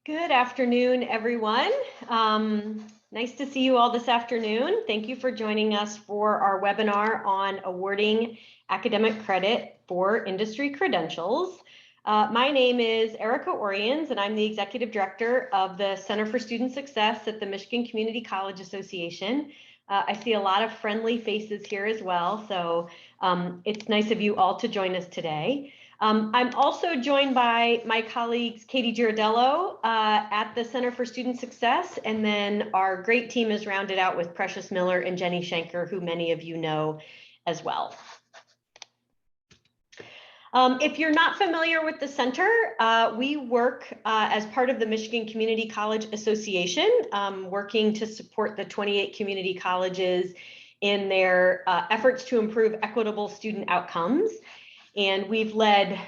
Good afternoon, everyone. Nice to see you all this afternoon. Thank you for joining us for our webinar on awarding academic credit for industry credentials. My name is Erica Oriens, and I'm the Executive Director of the Center for Student Success at the Michigan Community College Association. I see a lot of friendly faces here as well, so it's nice of you all to join us today. I'm also joined by my colleagues, Katie Girardello at the Center for Student Success, and then our great team is rounded out with Precious Miller and Jenny Schenker, who many of you know as well. If you're not familiar with the center, we work as part of the Michigan Community College Association, working to support the 28 community colleges in their efforts to improve equitable student outcomes. And we've led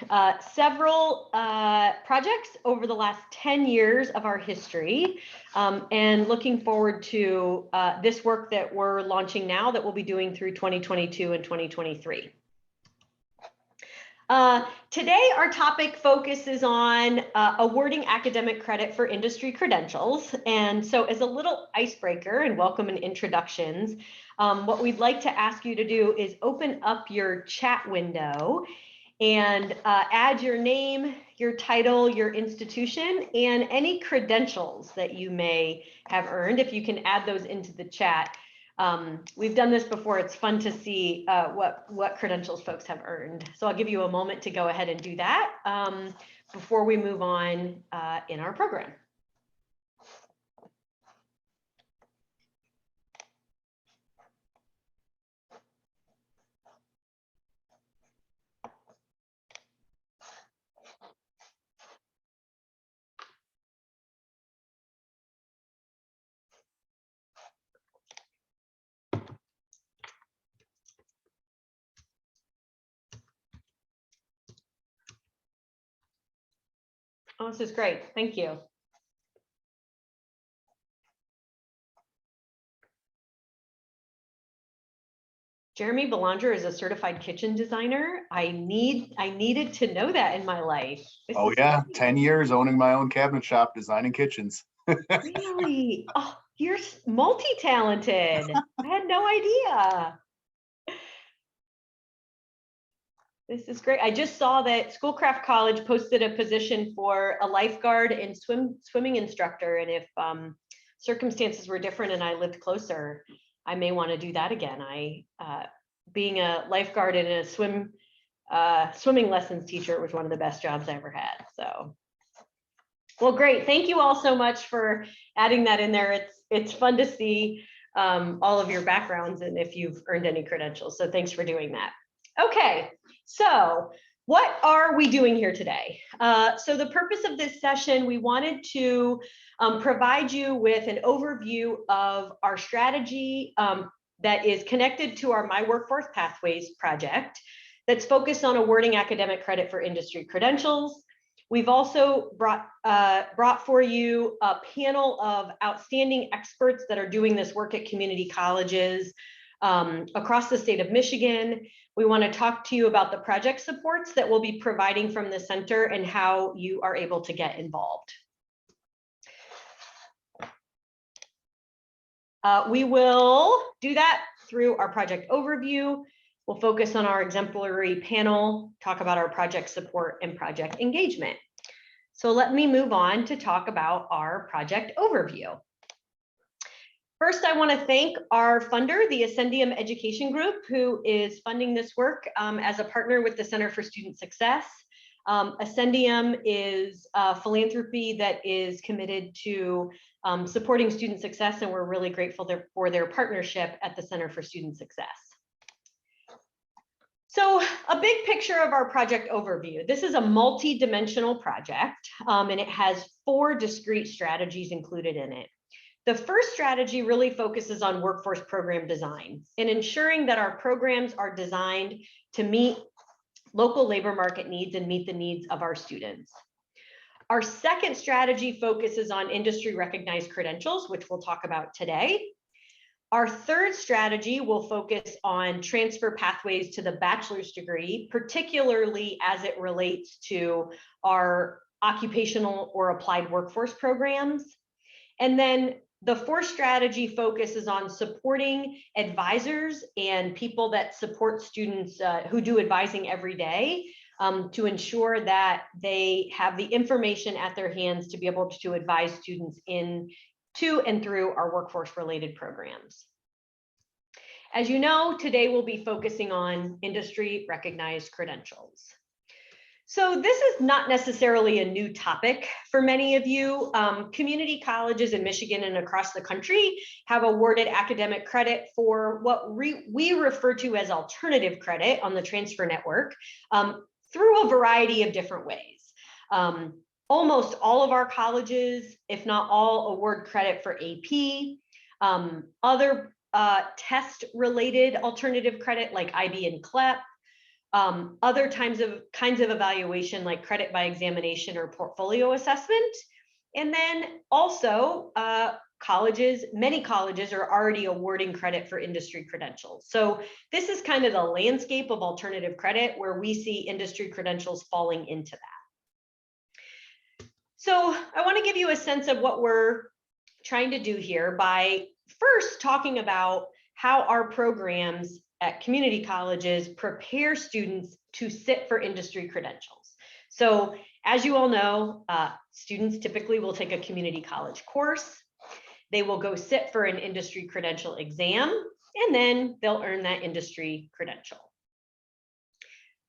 several projects over the last 10 years of our history, and looking forward to this work that we're launching now that we'll be doing through 2022 and 2023. Today, our topic focuses on awarding academic credit for industry credentials. And so as a little icebreaker and welcome and introductions, what we'd like to ask you to do is open up your chat window and add your name, your title, your institution, and any credentials that you may have earned. If you can add those into the chat. We've done this before. It's fun to see what credentials folks have earned. So I'll give you a moment to go ahead and do that before we move on in our program. Oh, this is great. Thank you. Jeremy Belanger is a certified kitchen designer. I needed to know that in my life. Oh yeah, 10 years owning my own cabinet shop, designing kitchens. Really? Oh, you're multi-talented. I had no idea. This is great. I just saw that Schoolcraft College posted a position for a lifeguard and swimming instructor. And if circumstances were different and I lived closer, I may want to do that again. Being a lifeguard and a swimming lessons teacher was one of the best jobs I ever had. So, well, great. Thank you all so much for adding that in there. It's fun to see all of your backgrounds and if you've earned any credentials. So thanks for doing that. Okay, so what are we doing here today? So the purpose of this session, we wanted to provide you with an overview of our strategy that is connected to our MiWorkforce Pathways project that's focused on awarding academic credit for industry credentials. We've also brought for you a panel of outstanding experts that are doing this work at community colleges across the state of Michigan. We want to talk to you about the project supports that we'll be providing from the center and how you are able to get involved. We will do that through our project overview. We'll focus on our exemplary panel, talk about our project support and project engagement. So let me move on to talk about our project overview. First, I want to thank our funder, the Ascendium Education Group, who is funding this work as a partner with the Center for Student Success. Ascendium is a philanthropy that is committed to supporting student success, and we're really grateful for their partnership at the Center for Student Success. So a big picture of our project overview. This is a multi-dimensional project, and it has 4 discrete strategies included in it. The first strategy really focuses on workforce program design and ensuring that our programs are designed to meet local labor market needs and meet the needs of our students. Our second strategy focuses on industry recognized credentials, which we'll talk about today. Our third strategy will focus on transfer pathways to the bachelor's degree, particularly as it relates to our occupational or applied workforce programs. And then the fourth strategy focuses on supporting advisors and people that support students who do advising every day to ensure that they have the information at their hands to be able to advise students to and through our workforce related programs. As you know, today we'll be focusing on industry recognized credentials. So this is not necessarily a new topic for many of you. Community colleges in Michigan and across the country have awarded academic credit for what we refer to as alternative credit on the transfer network through a variety of different ways. Almost all of our colleges, if not all, award credit for AP, other test-related alternative credit like IB and CLEP, other kinds of evaluation like credit by examination or portfolio assessment. And then also many colleges are already awarding credit for industry credentials. So this is kind of the landscape of alternative credit where we see industry credentials falling into that. So I want to give you a sense of what we're trying to do here by first talking about how our programs at community colleges prepare students to sit for industry credentials. So as you all know, students typically will take a community college course. They will go sit for an industry credential exam, and then they'll earn that industry credential.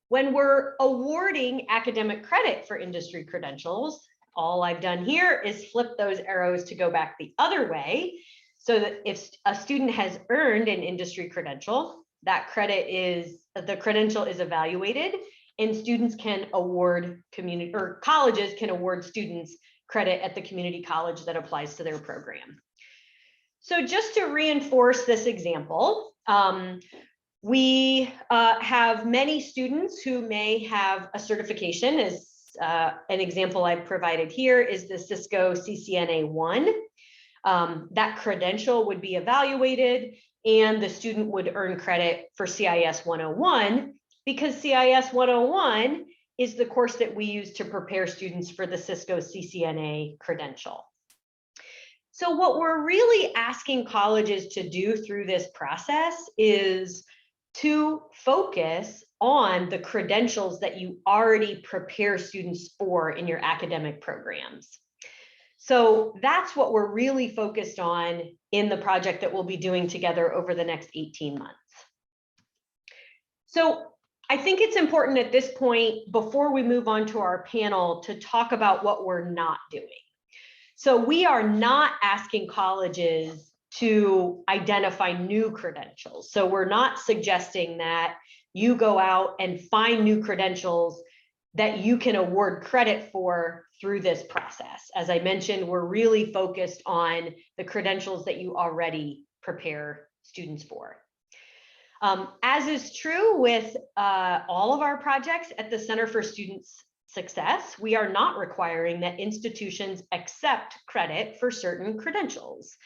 When we're awarding academic credit for industry credentials, all I've done here is flip those arrows to go back the other way, so that if a student has earned an industry credential, that the credential is evaluated, and students can award colleges can award students credit at the community college that applies to their program. So just to reinforce this example, we have many students who may have a certification. As an example I've provided here is the Cisco CCNA 1. That credential would be evaluated, and the student would earn credit for CIS 101, because CIS 101 is the course that we use to prepare students for the Cisco CCNA credential. So what we're really asking colleges to do through this process is to focus on the credentials that you already prepare students for in your academic programs. So that's what we're really focused on in the project that we'll be doing together over the next 18 months. So I think it's important at this point, before we move on to our panel, to talk about what we're not doing. So we are not asking colleges to identify new credentials. So we're not suggesting that you go out and find new credentials that you can award credit for through this process. As I mentioned, we're really focused on the credentials that you already prepare students for. As is true with all of our projects at the Center for Student Success, we are not requiring that institutions accept credit for certain credentials.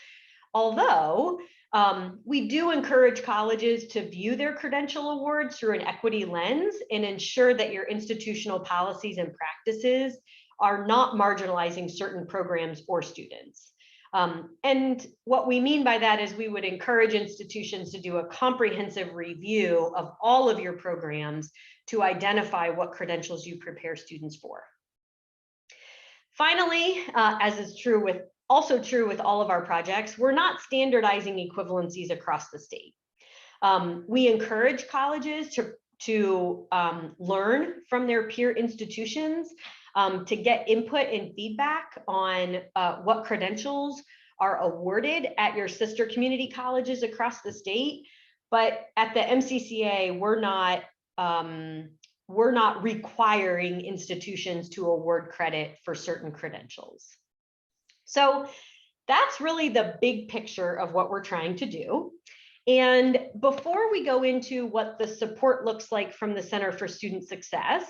Although we do encourage colleges to view their credential awards through an equity lens and ensure that your institutional policies and practices are not marginalizing certain programs or students. And what we mean by that is we would encourage institutions to do a comprehensive review of all of your programs to identify what credentials you prepare students for. Finally, as is also true with all of our projects, we're not standardizing equivalencies across the state. We encourage colleges to learn from their peer institutions, to get input and feedback on what credentials are awarded at your sister community colleges across the state. But at the MCCA, we're not requiring institutions to award credit for certain credentials. So that's really the big picture of what we're trying to do. And before we go into what the support looks like from the Center for Student Success,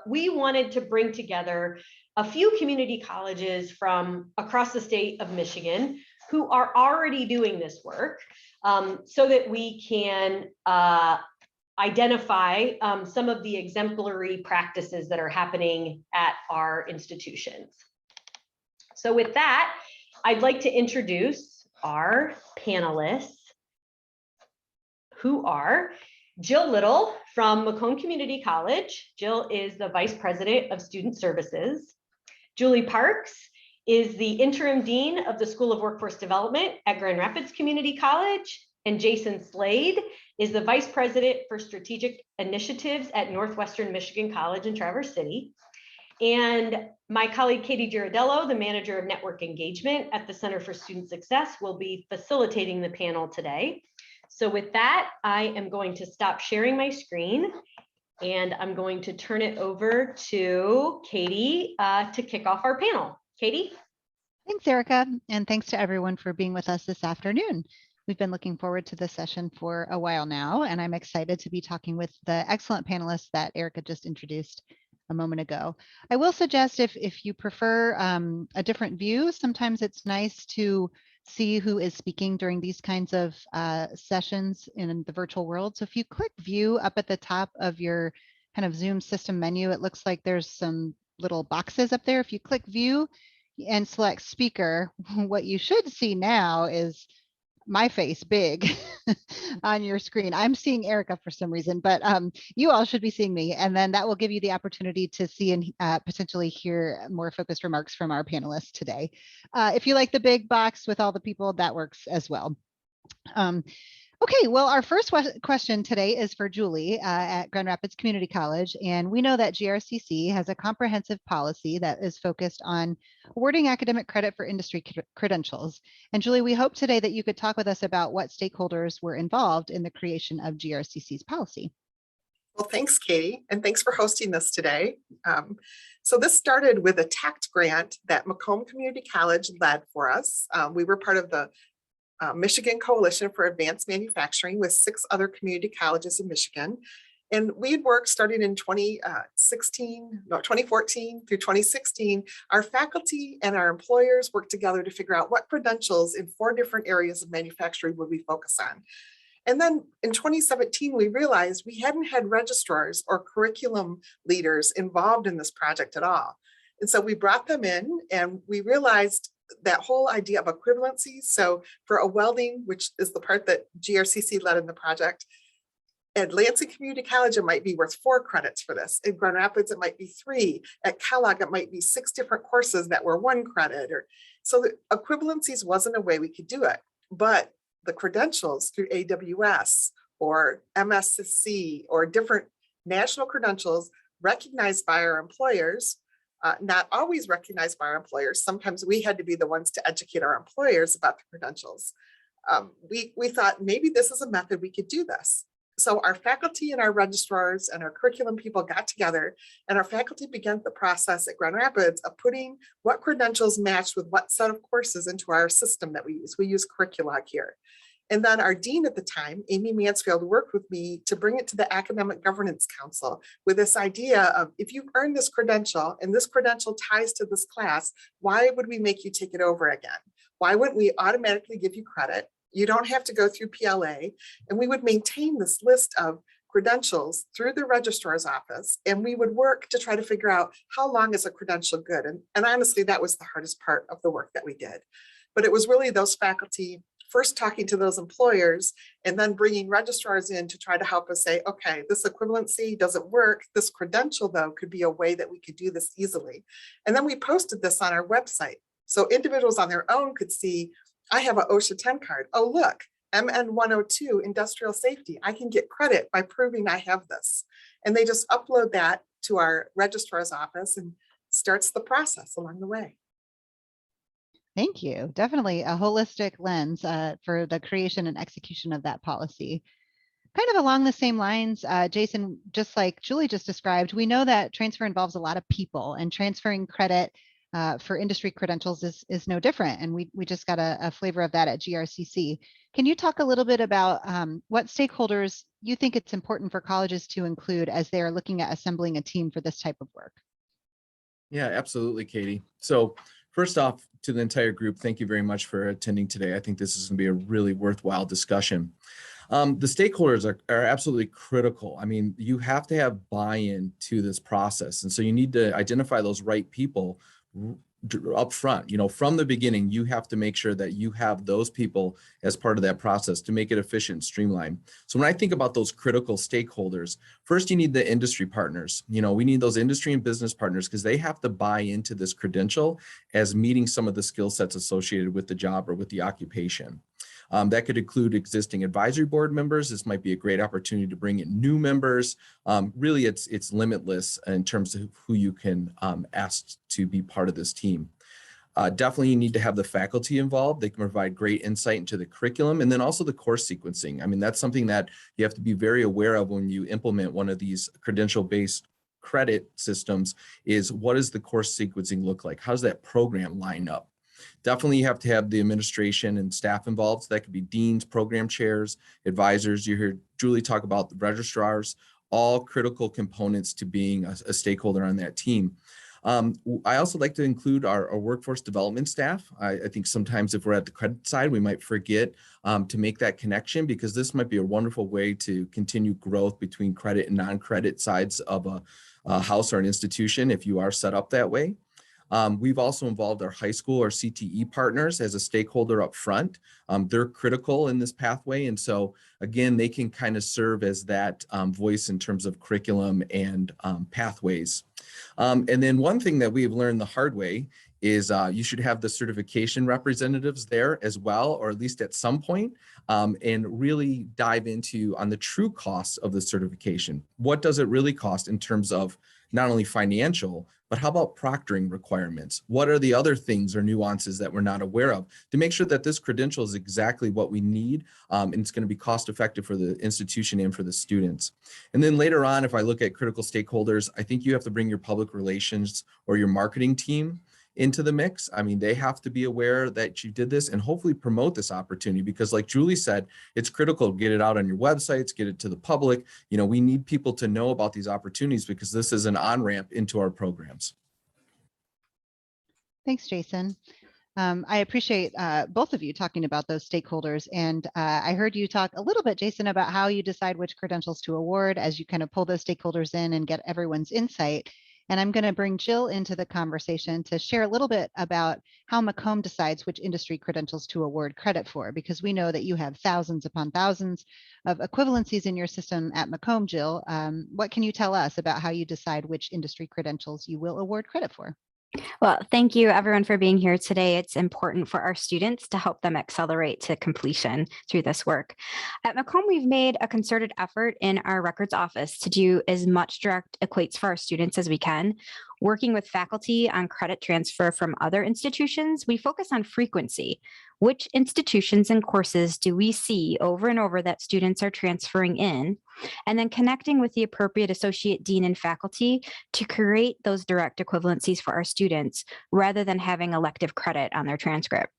we wanted to bring together a few community colleges from across the state of Michigan who are already doing this work, so that we can identify some of the exemplary practices that are happening at our institutions. So with that, I'd like to introduce our panelists, who are Jill Little from Macomb Community College. Jill is the Vice President of Student Services. Julie Parks is the Interim Dean of the School of Workforce Development at Grand Rapids Community College. And Jason Slade is the Vice President for Strategic Initiatives at Northwestern Michigan College in Traverse City. And my colleague, Katie Girardello, the Manager of Network Engagement at the Center for Student Success, will be facilitating the panel today. So with that, I am going to stop sharing my screen and I'm going to turn it over to Katie to kick off our panel. Katie? Thanks, Erica, and thanks to everyone for being with us this afternoon. We've been looking forward to this session for a while now, and I'm excited to be talking with the excellent panelists that Erica just introduced a moment ago. I will suggest if you prefer a different view, sometimes it's nice to see who is speaking during these kinds of sessions in the virtual world. So if you click view up at the top of your kind of Zoom system menu, it looks like there's some little boxes up there. If you click view and select speaker, what you should see now is my face big on your screen. I'm seeing Erica for some reason, but you all should be seeing me. And then that will give you the opportunity to see and potentially hear more focused remarks from our panelists today. If you like the big box with all the people, that works as well. Okay, well, our first question today is for Julie at Grand Rapids Community College. And we know that GRCC has a comprehensive policy that is focused on awarding academic credit for industry credentials. And Julie, we hope today that you could talk with us about what stakeholders were involved in the creation of GRCC's policy. Well, thanks, Katie, and thanks for hosting this today. So this started with a TACT grant that Macomb Community College led for us. We were part of the Michigan Coalition for Advanced Manufacturing with 6 other community colleges in Michigan. And we'd worked starting in 2014 through 2016. Our faculty and our employers worked together to figure out what credentials in 4 different areas of manufacturing would we focus on. And then in 2017, we realized we hadn't had registrars or curriculum leaders involved in this project at all. And so we brought them in and we realized that whole idea of equivalency. So for a welding, which is the part that GRCC led in the project, at Lansing Community College, it might be worth 4 credits for this. In Grand Rapids, it might be 3. At Kellogg, it might be 6 different courses that were 1 credit. So the equivalencies wasn't a way we could do it. But the credentials through AWS or MCSS or different national credentials recognized by our employers, not always recognized by our employers. Sometimes we had to be the ones to educate our employers about the credentials. We thought maybe this is a method we could do this. So our faculty and our registrars and our curriculum people got together and our faculty began the process at Grand Rapids of putting what credentials matched with what set of courses into our system that we use. We use Curriculog here. And then our dean at the time, Amy Mansfield, worked with me to bring it to the Academic Governance Council with this idea of, if you've earned this credential and this credential ties to this class, why would we make you take it over again? Why wouldn't we automatically give you credit? You don't have to go through PLA. And we would maintain this list of credentials through the registrar's office. And we would work to try to figure out how long is a credential good. And honestly, that was the hardest part of the work that we did. But it was really those faculty first talking to those employers and then bringing registrars in to try to help us say, okay, this equivalency doesn't work. This credential, though, could be a way that we could do this easily. And then we posted this on our website. So individuals on their own could see, I have an OSHA 10 card. Oh, look, MN 102, industrial safety. I can get credit by proving I have this. And they just upload that to our registrar's office and starts the process along the way. Thank you. Definitely a holistic lens for the creation and execution of that policy. Kind of along the same lines, Jason, just like Julie just described, we know that transfer involves a lot of people, and transferring credit for industry credentials is no different. And we just got a flavor of that at GRCC. Can you talk a little bit about what stakeholders you think it's important for colleges to include as they're looking at assembling a team for this type of work? Yeah, absolutely, Katie. So first off, to the entire group, thank you very much for attending today. I think this is going to be a really worthwhile discussion. The stakeholders are absolutely critical. I mean, you have to have buy-in to this process. And so you need to identify those right people up front. From the beginning, you have to make sure that you have those people as part of that process to make it efficient and streamlined. So when I think about those critical stakeholders, first you need the industry partners. We need those industry and business partners because they have to buy into this credential as meeting some of the skill sets associated with the job or with the occupation. That could include existing advisory board members. This might be a great opportunity to bring in new members. Really, it's limitless in terms of who you can ask to be part of this team. Definitely, you need to have the faculty involved. They can provide great insight into the curriculum and then also the course sequencing. I mean, that's something that you have to be very aware of when you implement one of these credential-based credit systems is what does the course sequencing look like? How does that program line up? Definitely you have to have the administration and staff involved. So that could be deans, program chairs, advisors. You heard Julie talk about the registrars, all critical components to being a stakeholder on that team. I also like to include our workforce development staff. I think sometimes if we're at the credit side, we might forget to make that connection because this might be a wonderful way to continue growth between credit and non-credit sides of a house or an institution if you are set up that way. We've also involved our high school or CTE partners as a stakeholder up front. They're critical in this pathway. And so again, they can kind of serve as that voice in terms of curriculum and pathways. And then one thing that we've learned the hard way is you should have the certification representatives there as well, or at least at some point, and really dive into on the true costs of the certification. What does it really cost in terms of not only financial, but how about proctoring requirements? What are the other things or nuances that we're not aware of to make sure that this credential is exactly what we need and it's going to be cost effective for the institution and for the students. And then later on, if I look at critical stakeholders, I think you have to bring your public relations or your marketing team into the mix. I mean, they have to be aware that you did this and hopefully promote this opportunity because like Julie said, it's critical to get it out on your websites, get it to the public. We need people to know about these opportunities because this is an on-ramp into our programs. Thanks, Jason. I appreciate both of you talking about those stakeholders. And I heard you talk a little bit, Jason, about how you decide which credentials to award as you kind of pull those stakeholders in and get everyone's insight. And I'm going to bring Jill into the conversation to share a little bit about how Macomb decides which industry credentials to award credit for, because we know that you have thousands upon thousands of equivalencies in your system at Macomb, Jill. What can you tell us about how you decide which industry credentials you will award credit for? Well, thank you everyone for being here today. It's important for our students to help them accelerate to completion through this work. At Macomb, we've made a concerted effort in our records office to do as much direct equates for our students as we can. Working with faculty on credit transfer from other institutions, we focus on frequency. Which institutions and courses do we see over and over that students are transferring in? And then connecting with the appropriate associate dean and faculty to create those direct equivalencies for our students rather than having elective credit on their transcript.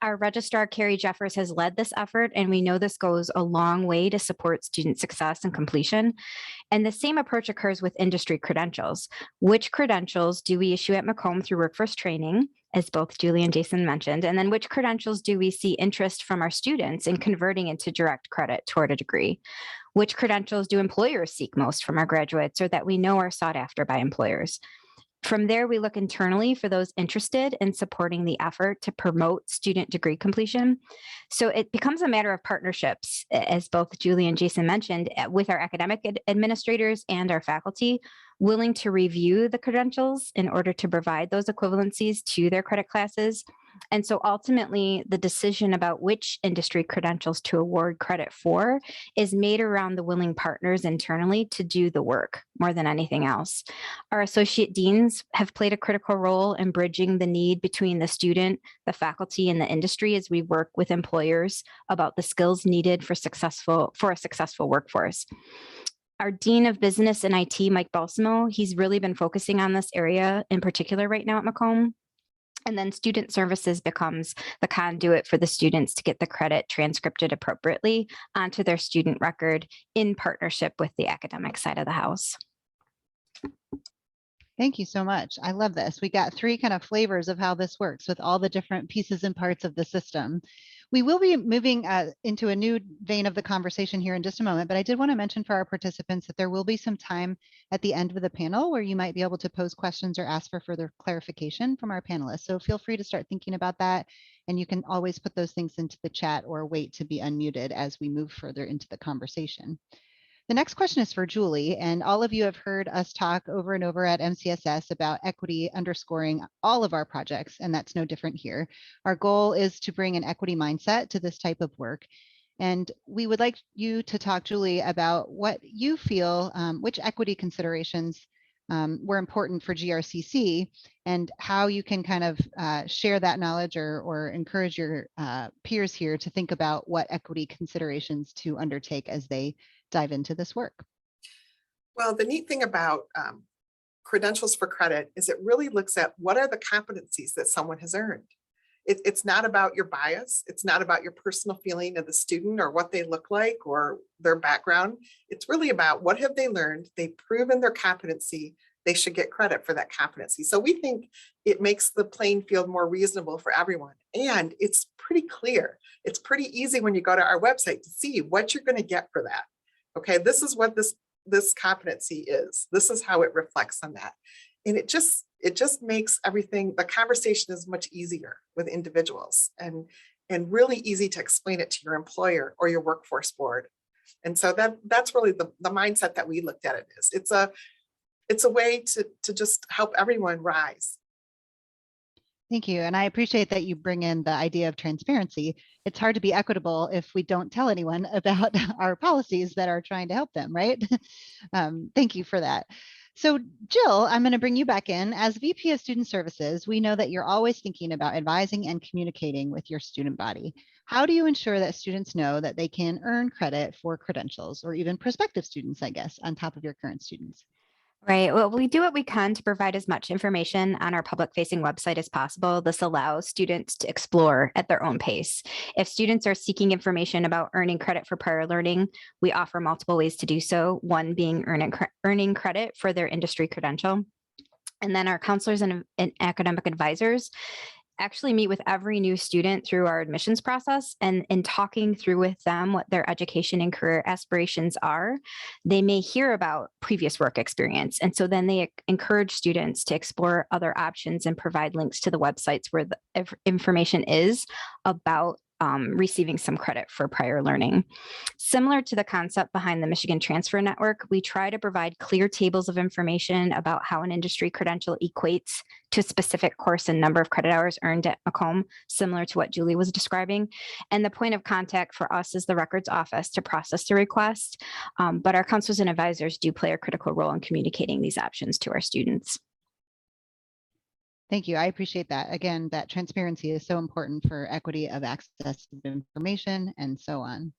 Our registrar, Carrie Jeffers, has led this effort, and we know this goes a long way to support student success and completion. And the same approach occurs with industry credentials. Which credentials do we issue at Macomb through workforce training, as both Julie and Jason mentioned, and then which credentials do we see interest from our students in converting into direct credit toward a degree? Which credentials do employers seek most from our graduates or that we know are sought after by employers? From there, we look internally for those interested in supporting the effort to promote student degree completion. So it becomes a matter of partnerships, as both Julie and Jason mentioned, with our academic administrators and our faculty, willing to review the credentials in order to provide those equivalencies to their credit classes. And so ultimately, the decision about which industry credentials to award credit for is made around the willing partners internally to do the work more than anything else. Our associate deans have played a critical role in bridging the need between the student, the faculty, and the industry as we work with employers about the skills needed for a successful workforce. Our Dean of Business and IT, Mike Balsamo, he's really been focusing on this area in particular right now at Macomb. And then student services becomes the conduit for the students to get the credit transcripted appropriately onto their student record in partnership with the academic side of the house. Thank you so much. I love this. We got three kind of flavors of how this works with all the different pieces and parts of the system. We will be moving into a new vein of the conversation here in just a moment, but I did want to mention for our participants that there will be some time at the end of the panel where you might be able to pose questions or ask for further clarification from our panelists. So feel free to start thinking about that. And you can always put those things into the chat or wait to be unmuted as we move further into the conversation. The next question is for Julie, and all of you have heard us talk over and over at MCSS about equity underscoring all of our projects, and that's no different here. Our goal is to bring an equity mindset to this type of work. And we would like you to talk, Julie, about what you feel, which equity considerations were important for GRCC and how you can kind of share that knowledge or encourage your peers here to think about what equity considerations to undertake as they dive into this work. Well, the neat thing about credentials for credit is it really looks at what are the competencies that someone has earned. It's not about your bias. It's not about your personal feeling of the student or what they look like or their background. It's really about what have they learned? They've proven their competency. They should get credit for that competency. So we think it makes the playing field more reasonable for everyone. And it's pretty clear. It's pretty easy when you go to our website to see what you're going to get for that. Okay, this is what this competency is. This is how it reflects on that. And it just makes everything, the conversation is much easier with individuals and really easy to explain it to your employer or your workforce board. And so that's really the mindset that we looked at it is. It's a way to just help everyone rise. Thank you. And I appreciate that you bring in the idea of transparency. It's hard to be equitable if we don't tell anyone about our policies that are trying to help them, right? Thank you for that. So Jill, I'm going to bring you back in. As VP of Student Services, we know that you're always thinking about advising and communicating with your student body. How do you ensure that students know that they can earn credit for credentials, or even prospective students, I guess, on top of your current students? Right. Well, we do what we can to provide as much information on our public-facing website as possible. This allows students to explore at their own pace. If students are seeking information about earning credit for prior learning, we offer multiple ways to do so, one being earning credit for their industry credential. And then our counselors and academic advisors actually meet with every new student through our admissions process, and in talking through with them what their education and career aspirations are, they may hear about previous work experience. And so then they encourage students to explore other options and provide links to the websites where the information is about receiving some credit for prior learning. Similar to the concept behind the Michigan Transfer Network, we try to provide clear tables of information about how an industry credential equates to a specific course and number of credit hours earned at Macomb, similar to what Julie was describing. And the point of contact for us is the records office to process the request. But our counselors and advisors do play a critical role in communicating these options to our students. Thank you. I appreciate that. Again, that transparency is so important for equity of access to information and so on.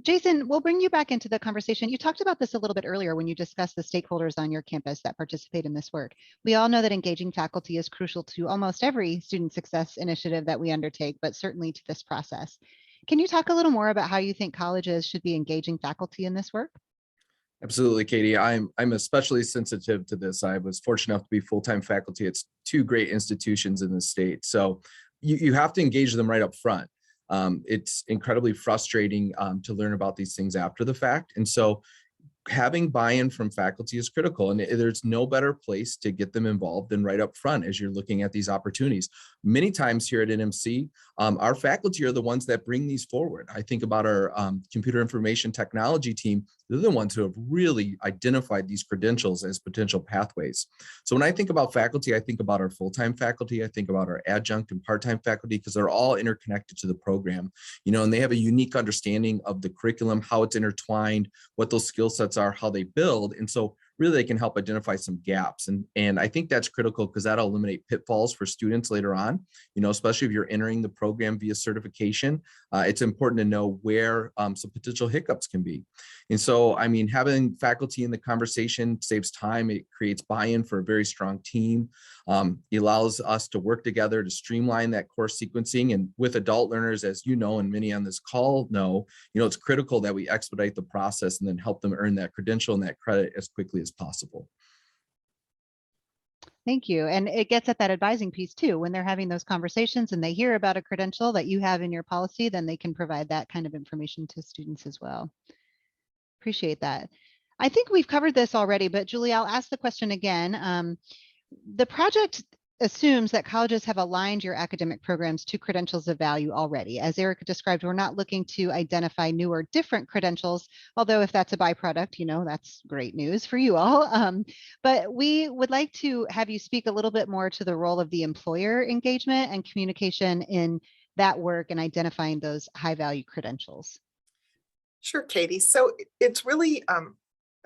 Jason, we'll bring you back into the conversation. You talked about this a little bit earlier when you discussed the stakeholders on your campus that participate in this work. We all know that engaging faculty is crucial to almost every student success initiative that we undertake, but certainly to this process. Can you talk a little more about how you think colleges should be engaging faculty in this work? Absolutely, Katie. I'm especially sensitive to this. I was fortunate enough to be full-time faculty at two great institutions in the state. So you have to engage them right up front. It's incredibly frustrating to learn about these things after the fact. And so having buy-in from faculty is critical, and there's no better place to get them involved than right up front as you're looking at these opportunities. Many times here at NMC, our faculty are the ones that bring these forward. I think about our computer information technology team. They're the ones who have really identified these credentials as potential pathways. So when I think about faculty, I think about our full-time faculty, I think about our adjunct and part-time faculty, because they're all interconnected to the program, and they have a unique understanding of the curriculum, how it's intertwined, what those skill sets are, how they build. And so really they can help identify some gaps. And I think that's critical because that'll eliminate pitfalls for students later on, especially if you're entering the program via certification. It's important to know where some potential hiccups can be. And so, having faculty in the conversation saves time. It creates buy-in for a very strong team. It allows us to work together to streamline that course sequencing. And with adult learners, as you know, and many on this call know, it's critical that we expedite the process and then help them earn that credential and that credit as quickly as possible. Thank you. And it gets at that advising piece too. When they're having those conversations and they hear about a credential that you have in your policy, then they can provide that kind of information to students as well. Appreciate that. I think we've covered this already, but Julie, I'll ask the question again. The project assumes that colleges have aligned your academic programs to credentials of value already. As Erica described, we're not looking to identify new or different credentials, although if that's a byproduct, you know, that's great news for you all. But we would like to have you speak a little bit more to the role of the employer engagement and communication in that work and identifying those high value credentials. Sure, Katie. So it's really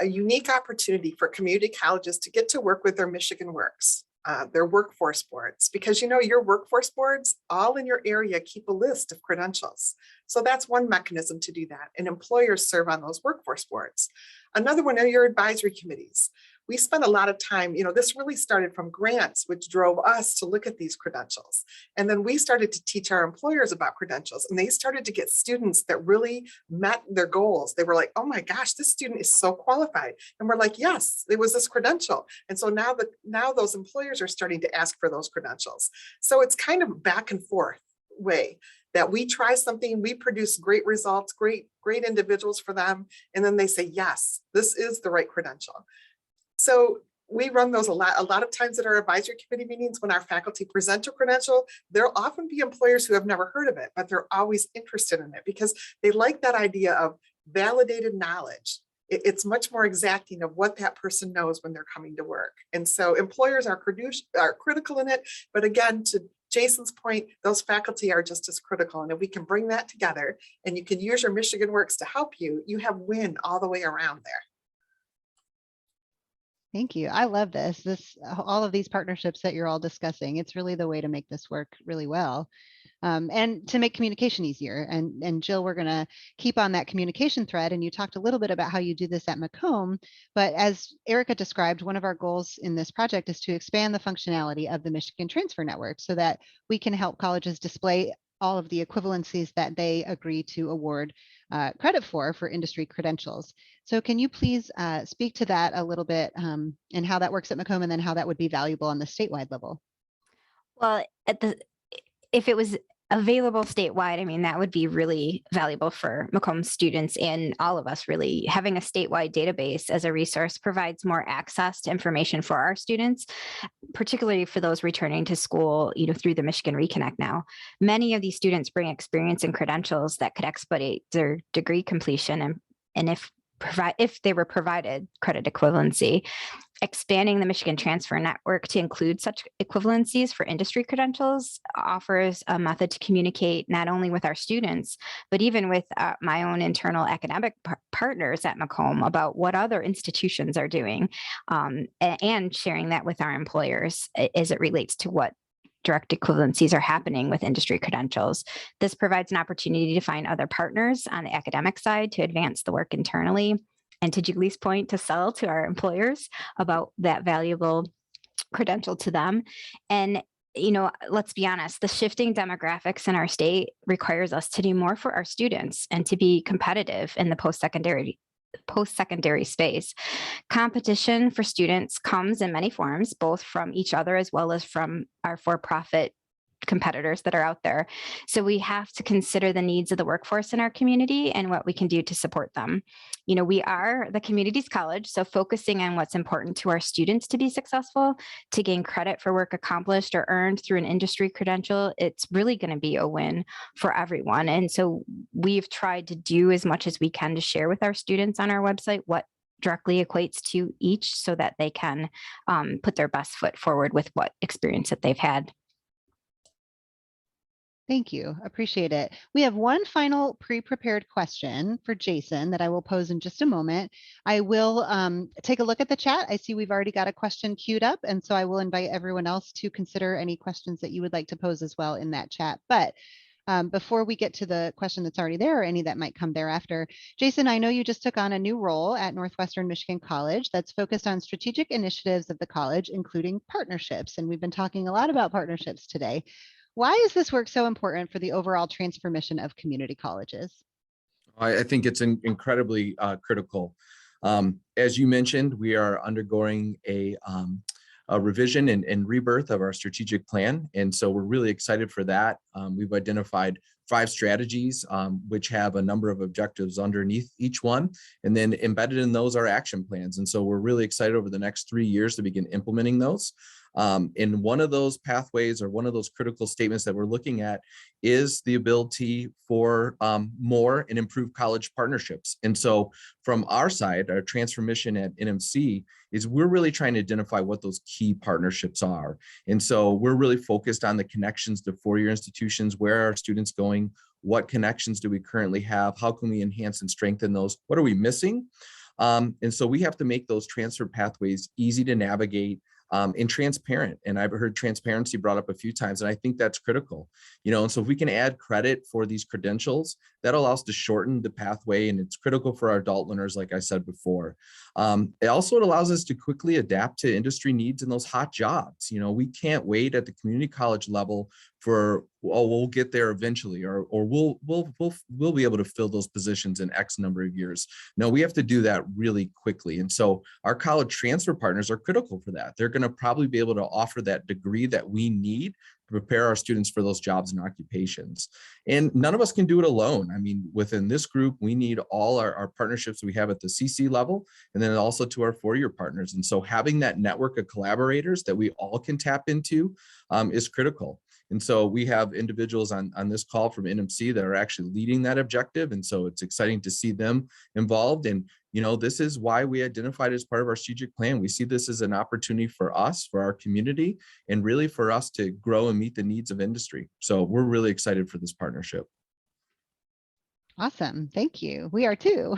a unique opportunity for community colleges to get to work with their Michigan Works, their workforce boards, because you know your workforce boards all in your area keep a list of credentials. So that's one mechanism to do that, and employers serve on those workforce boards. Another one are your advisory committees. We spent a lot of time, you know, this really started from grants, which drove us to look at these credentials. And then we started to teach our employers about credentials, and they started to get students that really met their goals. They were like, oh my gosh, this student is so qualified. And we're like, yes, it was this credential. And so now those employers are starting to ask for those credentials. So it's kind of back and forth way that we try something, we produce great results, great individuals for them. And then they say, yes, this is the right credential. So we run those a lot of times at our advisory committee meetings. When our faculty present a credential, there'll often be employers who have never heard of it, but they're always interested in it because they like that idea of validated knowledge. It's much more exacting of what that person knows when they're coming to work. And so employers are critical in it. But again, to Jason's point, those faculty are just as critical. And if we can bring that together and you can use your Michigan Works to help you, you have win all the way around there. Thank you. I love this. All of these partnerships that you're all discussing, it's really the way to make this work really well. And to make communication easier. And Jill, we're going to keep on that communication thread. And you talked a little bit about how you do this at Macomb. But as Erica described, one of our goals in this project is to expand the functionality of the Michigan Transfer Network so that we can help colleges display all of the equivalencies that they agree to award credit for industry credentials. So can you please speak to that a little bit and how that works at Macomb and then how that would be valuable on the statewide level? Well, if it was available statewide, I mean, that would be really valuable for Macomb students and all of us. Really, having a statewide database as a resource provides more access to information for our students, particularly for those returning to school, you know, through the Michigan Reconnect now. Many of these students bring experience and credentials that could expedite their degree completion, and if they were provided credit equivalency. Expanding the Michigan Transfer Network to include such equivalencies for industry credentials offers a method to communicate not only with our students, but even with my own internal academic partners at Macomb about what other institutions are doing, and sharing that with our employers as it relates to what direct equivalencies are happening with industry credentials. This provides an opportunity to find other partners on the academic side to advance the work internally, and to Julie's point, to sell to our employers about that valuable credential to them. And, you know, let's be honest, the shifting demographics in our state requires us to do more for our students and to be competitive in the post-secondary space. Competition for students comes in many forms, both from each other as well as from our for-profit competitors that are out there. So we have to consider the needs of the workforce in our community and what we can do to support them. You know, we are the community's college, so focusing on what's important to our students to be successful, to gain credit for work accomplished or earned through an industry credential, it's really going to be a win for everyone. And so we've tried to do as much as we can to share with our students on our website what directly equates to each so that they can put their best foot forward with what experience that they've had. Thank you. Appreciate it. We have one final pre-prepared question for Jason that I will pose in just a moment. I will take a look at the chat. I see we've already got a question queued up, and so I will invite everyone else to consider any questions that you would like to pose as well in that chat. But before we get to the question that's already there or any that might come thereafter, Jason, I know you just took on a new role at Northwestern Michigan College that's focused on strategic initiatives of the college, including partnerships. And we've been talking a lot about partnerships today. Why is this work so important for the overall transformation of community colleges? I think it's incredibly critical. As you mentioned, we are undergoing a a revision and rebirth of our strategic plan. And so we're really excited for that. We've identified 5 strategies, which have a number of objectives underneath each one. And then embedded in those are action plans. And so we're really excited over the next 3 years to begin implementing those. And one of those pathways, or one of those critical statements that we're looking at, is the ability for more and improved college partnerships. And so from our side, our transfer mission at NMC is we're really trying to identify what those key partnerships are. And so we're really focused on the connections to four-year institutions. Where are our students going? What connections do we currently have? How can we enhance and strengthen those? What are we missing? And so we have to make those transfer pathways easy to navigate, and transparent. And I've heard transparency brought up a few times, and I think that's critical. And so if we can add credit for these credentials, that allows to shorten the pathway, and it's critical for our adult learners, like I said before. It allows us to quickly adapt to industry needs in those hot jobs. We can't wait at the community college level for, oh, we'll get there eventually, or we'll be able to fill those positions in X number of years. No, we have to do that really quickly. And so our college transfer partners are critical for that. They're going to probably be able to offer that degree that we need to prepare our students for those jobs and occupations. And none of us can do it alone. I mean, within this group, we need all our partnerships we have at the CC level, and then also to our four-year partners. And so having that network of collaborators that we all can tap into is critical. And so we have individuals on this call from NMC that are actually leading that objective. And so it's exciting to see them involved. And, this is why we identified as part of our strategic plan. We see this as an opportunity for us, for our community, and really for us to grow and meet the needs of industry. So we're really excited for this partnership. Awesome. Thank you. We are too.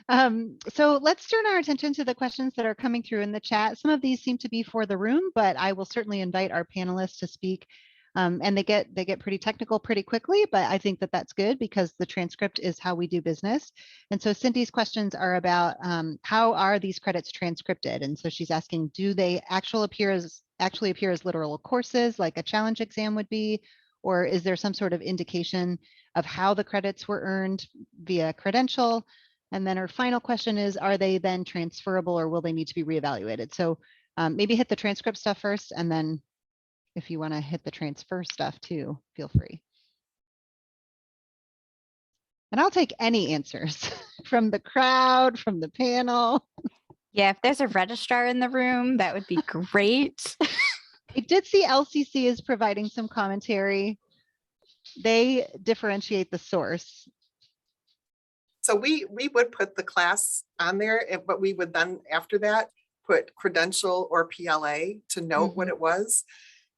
So let's turn our attention to the questions that are coming through in the chat. Some of these seem to be for the room, but I will certainly invite our panelists to speak. And they get pretty technical pretty quickly, but I think that that's good because the transcript is how we do business. And so Cindy's questions are about how are these credits transcripted? And so she's asking, do they actually appear as literal courses like a challenge exam would be? Or is there some sort of indication of how the credits were earned via credential? And then her final question is, are they then transferable or will they need to be reevaluated? So maybe hit the transcript stuff first, and then if you want to hit the transfer stuff too, feel free. And I'll take any answers from the crowd, from the panel. Yeah, if there's a registrar in the room, that would be great. I did see LCC is providing some commentary. They differentiate the source. So we would put the class on there, but we would then after that put credential or PLA to note what it was.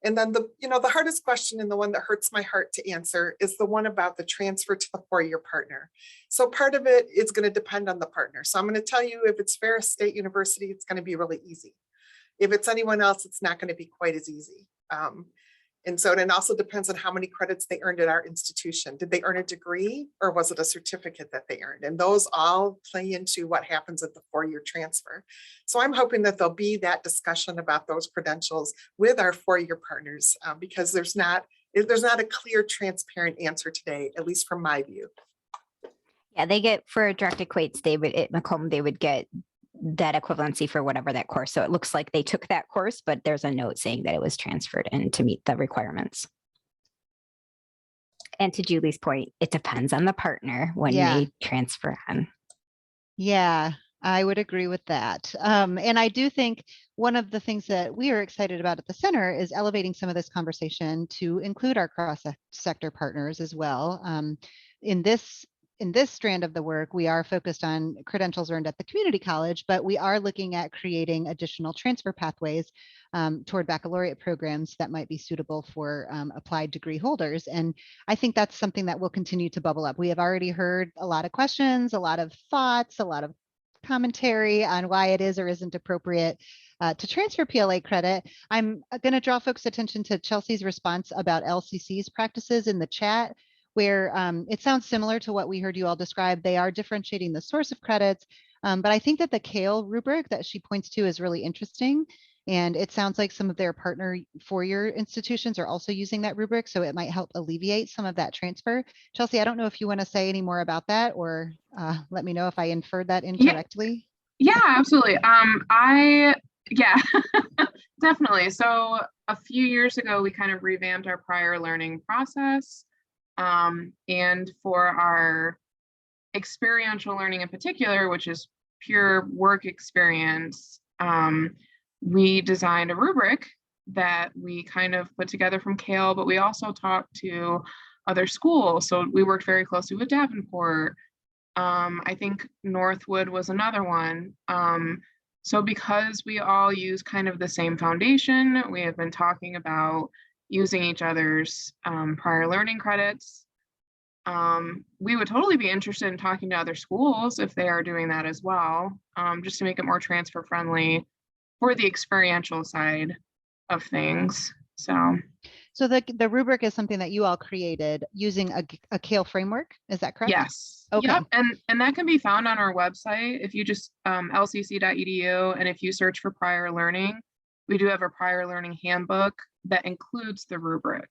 And then the hardest question, and the one that hurts my heart to answer, is the one about the transfer to the four-year partner. So part of it is going to depend on the partner. So I'm going to tell you, if it's Ferris State University, it's going to be really easy. If it's anyone else, it's not going to be quite as easy. And so it also depends on how many credits they earned at our institution. Did they earn a degree, or was it a certificate that they earned? And those all play into what happens at the four-year transfer. So I'm hoping that there'll be that discussion about those credentials with our four-year partners, because there's not a clear, transparent answer today, at least from my view. Yeah, they get, for direct equates, at Macomb, they would get that equivalency for whatever that course. So it looks like they took that course, but there's a note saying that it was transferred in to meet the requirements. And to Julie's point, it depends on the partner when they transfer in. Yeah, I would agree with that. And I do think one of the things that we are excited about at the center is elevating some of this conversation to include our cross-sector partners as well. In this strand of the work, we are focused on credentials earned at the community college, but we are looking at creating additional transfer pathways toward baccalaureate programs that might be suitable for applied degree holders. And I think that's something that will continue to bubble up. We have already heard a lot of questions, a lot of thoughts, a lot of commentary on why it is or isn't appropriate to transfer PLA credit. I'm going to draw folks' attention to Chelsea's response about LCC's practices in the chat, where it sounds similar to what we heard you all describe. They are differentiating the source of credits, but I think that the CALE rubric that she points to is really interesting. And it sounds like some of their partner four-year institutions are also using that rubric, so it might help alleviate some of that transfer. Chelsea, I don't know if you want to say any more about that, or let me know if I inferred that incorrectly. Yeah, absolutely. Yeah, Definitely. So a few years ago, we kind of revamped our prior learning process. And for our experiential learning in particular, which is pure work experience, we designed a rubric that we kind of put together from Kale, but we also talked to other schools. So we worked very closely with Davenport. I think Northwood was another one. So because we all use kind of the same foundation, we have been talking about using each other's prior learning credits. We would totally be interested in talking to other schools if they are doing that as well, just to make it more transfer friendly for the experiential side of things. So the rubric is something that you all created using a Kale framework. Is that correct? Yes. Okay. Yep. And that can be found on our website. If you just lcc.edu, and if you search for prior learning, we do have a prior learning handbook that includes the rubric.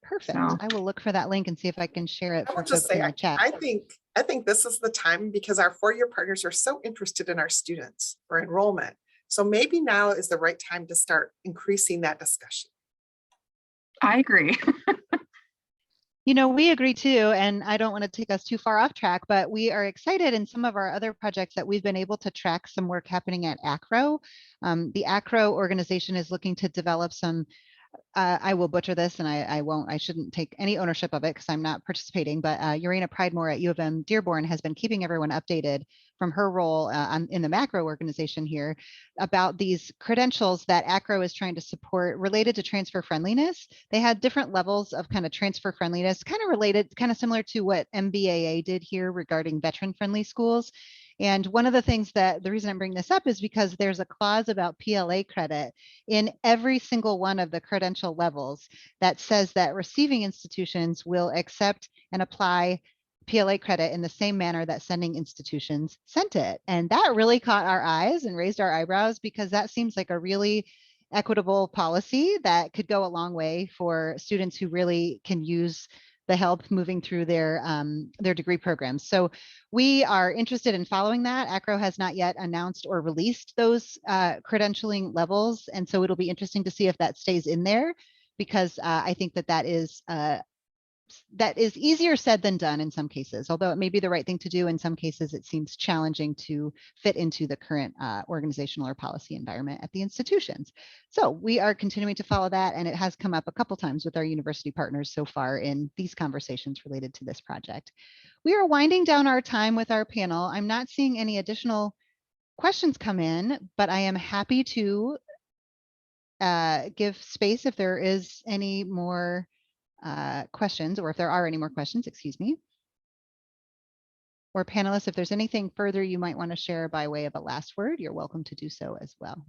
Perfect. So. I will look for that link and see if I can share it I for will just folks in say, the chat. I think this is the time because our four-year partners are so interested in our students for enrollment. So maybe now is the right time to start increasing that discussion. I agree. You know, we agree too, and I don't want to take us too far off track, but we are excited in some of our other projects that we've been able to track some work happening at ACRO. The ACRO organization is looking to develop some, I will butcher this and I shouldn't take any ownership of it because I'm not participating, but Urena Pridemore at U of M Dearborn has been keeping everyone updated from her role in the macro organization here about these credentials that ACRO is trying to support related to transfer friendliness. They had different levels of kind of transfer friendliness, kind of related, kind of similar to what MBAA did here regarding veteran friendly schools. And one of the things that the reason I'm bringing this up is because there's a clause about PLA credit in every single one of the credential levels that says that receiving institutions will accept and apply PLA credit in the same manner that sending institutions sent it. And that really caught our eyes and raised our eyebrows because that seems like a really equitable policy that could go a long way for students who really can use the help moving through their degree programs. So we are interested in following that. ACRO has not yet announced or released those credentialing levels. And so it'll be interesting to see if that stays in there because I think that is easier said than done in some cases, although it may be the right thing to do. In some cases, it seems challenging to fit into the current organizational or policy environment at the institutions. So we are continuing to follow that, and it has come up a couple times with our university partners so far in these conversations related to this project. We are winding down our time with our panel. I'm not seeing any additional questions come in, but I am happy to give space if there is any more questions, or if there are any more questions, excuse me. Or panelists, if there's anything further you might want to share by way of a last word, you're welcome to do so as well.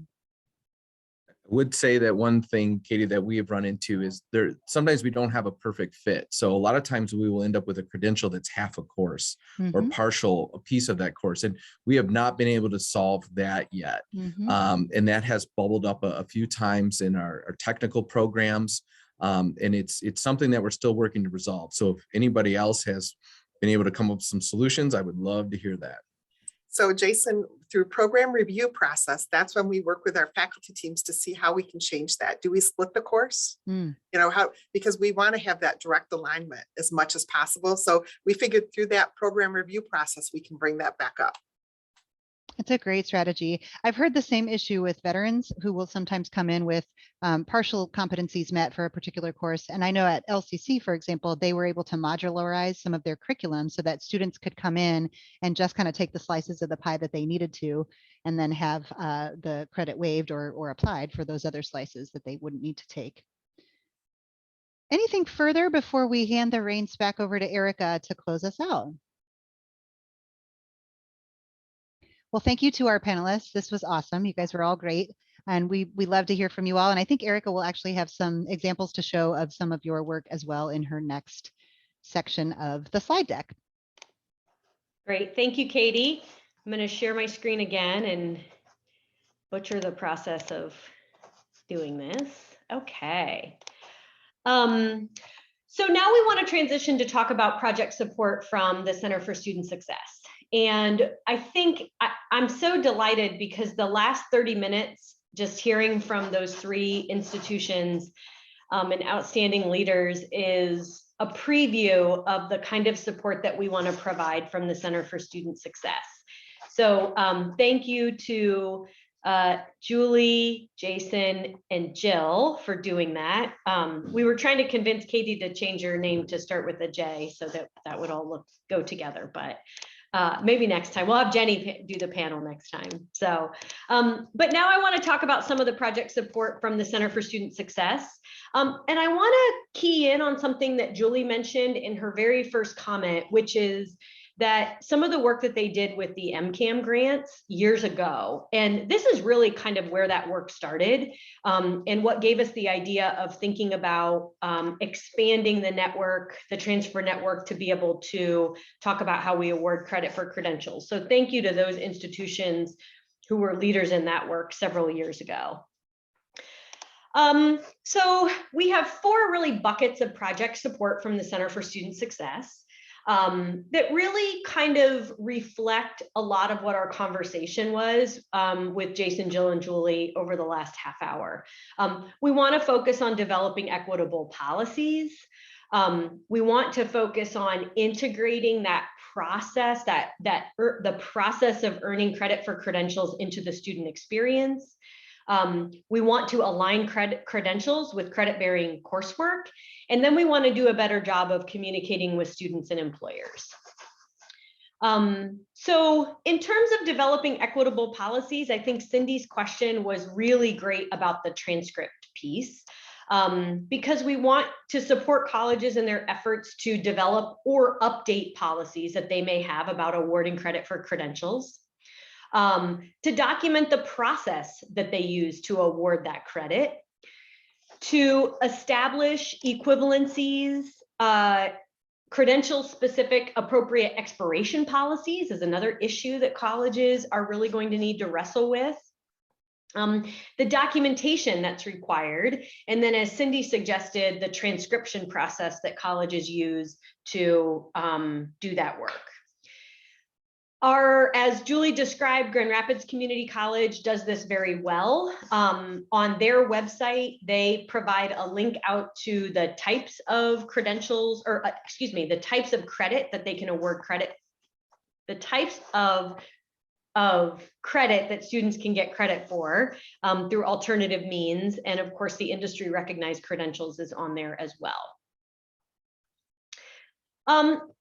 I would say that one thing, Katie, that we have run into is sometimes we don't have a perfect fit. So a lot of times we will end up with a credential that's half a course or partial, a piece of that course. And we have not been able to solve that yet. And that has bubbled up a few times in our technical programs. And it's something that we're still working to resolve. So if anybody else has been able to come up with some solutions, I would love to hear that. So Jason, through program review process, that's when we work with our faculty teams to see how we can change that. Do we split the course? You know, because we want to have that direct alignment as much as possible. So we figured through that program review process, we can bring that back up. It's a great strategy. I've heard the same issue with veterans who will sometimes come in with partial competencies met for a particular course. And I know at LCC, for example, they were able to modularize some of their curriculum so that students could come in and just kind of take the slices of the pie that they needed to, and then have the credit waived or applied for those other slices that they wouldn't need to take. Anything further before we hand the reins back over to Erica to close us out? Well, thank you to our panelists. This was awesome. You guys were all great. And we love to hear from you all. And I think Erica will actually have some examples to show of some of your work as well in her next section of the slide deck. Great. Thank you, Katie. I'm going to share my screen again and butcher the process of doing this. Okay. So now we want to transition to talk about project support from the Center for Student Success. And I think I'm so delighted because the last 30 minutes just hearing from those 3 institutions and outstanding leaders is a preview of the kind of support that we want to provide from the Center for Student Success. So thank you to Julie, Jason, and Jill for doing that. We were trying to convince Katie to change her name to start with a J so that that would all go together, but maybe next time. We'll have Jenny do the panel next time. So, but now I want to talk about some of the project support from the Center for Student Success. And I want to key in on something that Julie mentioned in her very first comment, which is that some of the work that they did with the MCAM grants years ago, and this is really kind of where that work started, and what gave us the idea of thinking about expanding the network, the transfer network, to be able to talk about how we award credit for credentials. So thank you to those institutions who were leaders in that work several years ago. So we have 4 really buckets of project support from the Center for Student Success. That really kind of reflect a lot of what our conversation was with Jason, Jill, and Julie over the last half hour. We want to focus on developing equitable policies. We want to focus on integrating that process, the process of earning credit for credentials into the student experience. We want to align credentials with credit-bearing coursework, and then we want to do a better job of communicating with students and employers. So in terms of developing equitable policies, I think Cindy's question was really great about the transcript piece, because we want to support colleges in their efforts to develop or update policies that they may have about awarding credit for credentials. To document the process that they use to award that credit, to establish equivalencies, credential-specific appropriate expiration policies is another issue that colleges are really going to need to wrestle with. The documentation that's required, and then as Cindy suggested, the transcription process that colleges use to do that work. As Julie described, Grand Rapids Community College does this very well. On their website, they provide a link out to the types of credentials, or excuse me, the types of credit that they can award credit, the types of credit that students can get credit for through alternative means. And of course, the industry recognized credentials is on there as well.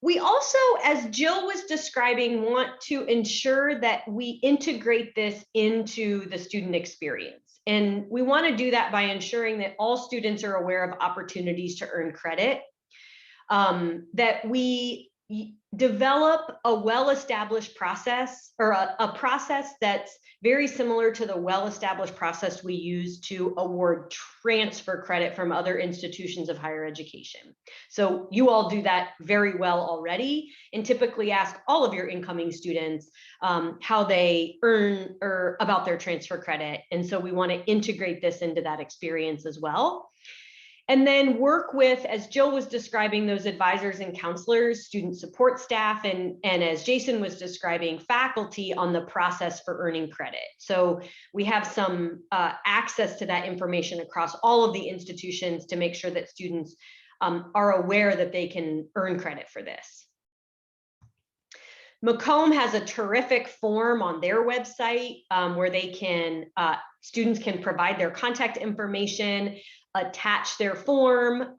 We also, as Jill was describing, want to ensure that we integrate this into the student experience. And we want to do that by ensuring that all students are aware of opportunities to earn credit, that we develop a well-established process, or a process that's very similar to the well-established process we use to award transfer credit from other institutions of higher education. So you all do that very well already, and typically ask all of your incoming students how they earn or about their transfer credit. And so we want to integrate this into that experience as well. And then work with, as Jill was describing, those advisors and counselors, student support staff, and as Jason was describing, faculty on the process for earning credit. So we have some access to that information across all of the institutions to make sure that students are aware that they can earn credit for this. Macomb has a terrific form on their website where they can, students can provide their contact information, attach their form,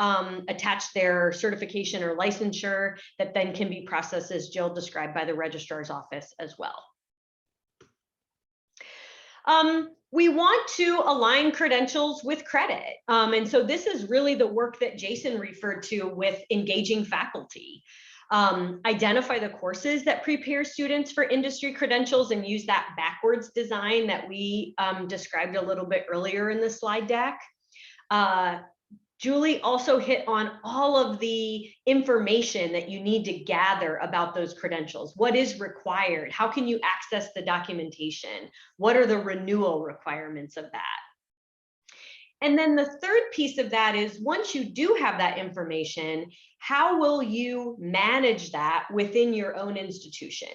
attach their certification or licensure that then can be processed, as Jill described, by the registrar's office as well. We want to align credentials with credit. And so this is really the work that Jason referred to with engaging faculty. Identify the courses that prepare students for industry credentials and use that backwards design that we described a little bit earlier in the slide deck. Julie also hit on all of the information that you need to gather about those credentials. What is required? How can you access the documentation? What are the renewal requirements of that? And then the third piece of that is, once you do have that information, how will you manage that within your own institution?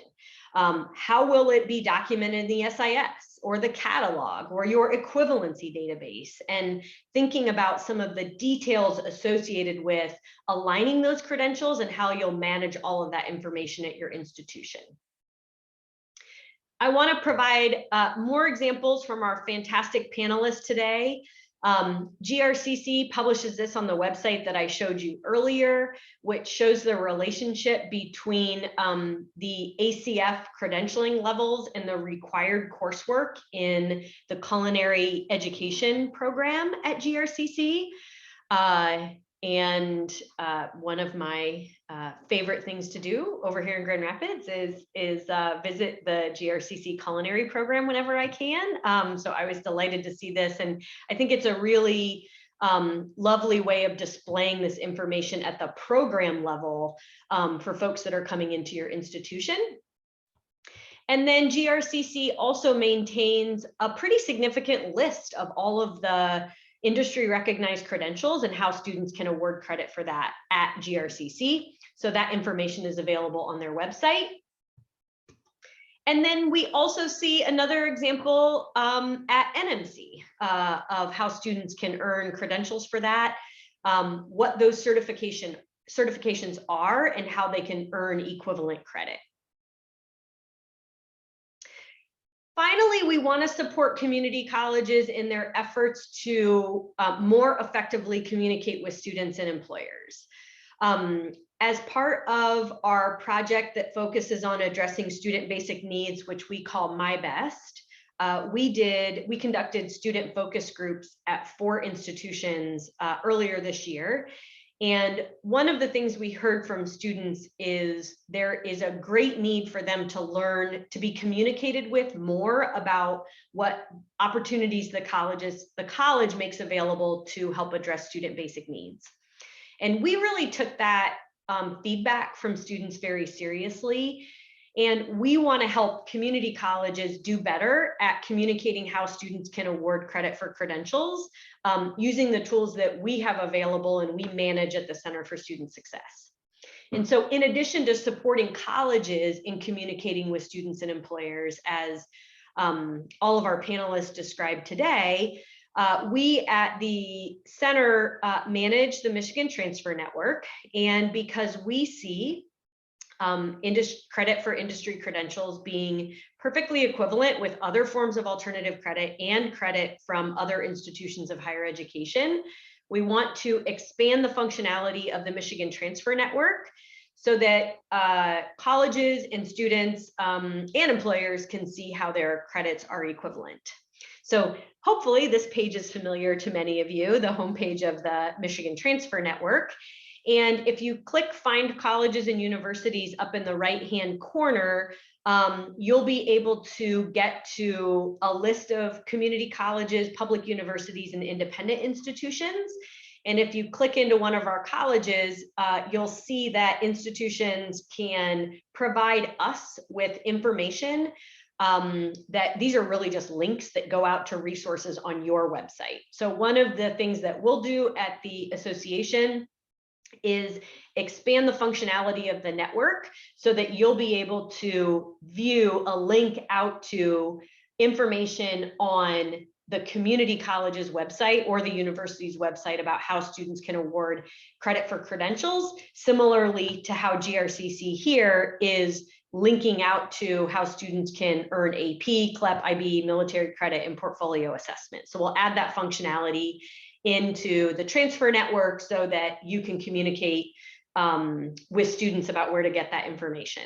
How will it be documented in the SIS or the catalog or your equivalency database? And thinking about some of the details associated with aligning those credentials and how you'll manage all of that information at your institution. I want to provide more examples from our fantastic panelists today. GRCC publishes this on the website that I showed you earlier, which shows the relationship between the ACF credentialing levels and the required coursework in the culinary education program at GRCC. And one of my favorite things to do over here in Grand Rapids is visit the GRCC culinary program whenever I can. So I was delighted to see this, and I think it's a really lovely way of displaying this information at the program level for folks that are coming into your institution. And then GRCC also maintains a pretty significant list of all of the industry recognized credentials and how students can award credit for that at GRCC. So that information is available on their website. And then we also see another example at NMC of how students can earn credentials for that, what those certifications are, and how they can earn equivalent credit. Finally, we want to support community colleges in their efforts to more effectively communicate with students and employers. As part of our project that focuses on addressing student basic needs, which we call MyBest, we conducted student focus groups at 4 institutions earlier this year. And one of the things we heard from students is there is a great need for them to learn to be communicated with more about what opportunities the college makes available to help address student basic needs. And we really took that feedback from students very seriously. And we want to help community colleges do better at communicating how students can award credit for credentials using the tools that we have available and we manage at the Center for Student Success. And so in addition to supporting colleges in communicating with students and employers, as all of our panelists described today, we at the center manage the Michigan Transfer Network. And because we see credit for industry credentials being perfectly equivalent with other forms of alternative credit and credit from other institutions of higher education, we want to expand the functionality of the Michigan Transfer Network so that colleges and students and employers can see how their credits are equivalent. So hopefully this page is familiar to many of you, the homepage of the Michigan Transfer Network. And if you click Find Colleges and Universities up in the right-hand corner, you'll be able to get to a list of community colleges, public universities, and independent institutions. And if you click into one of our colleges, you'll see that institutions can provide us with information that these are really just links that go out to resources on your website. So one of the things that we'll do at the association is expand the functionality of the network so that you'll be able to view a link out to information on the community college's website or the university's website about how students can award credit for credentials, similarly to how GRCC here is linking out to how students can earn AP, CLEP, IB, military credit, and portfolio assessment. So we'll add that functionality into the transfer network so that you can communicate with students about where to get that information.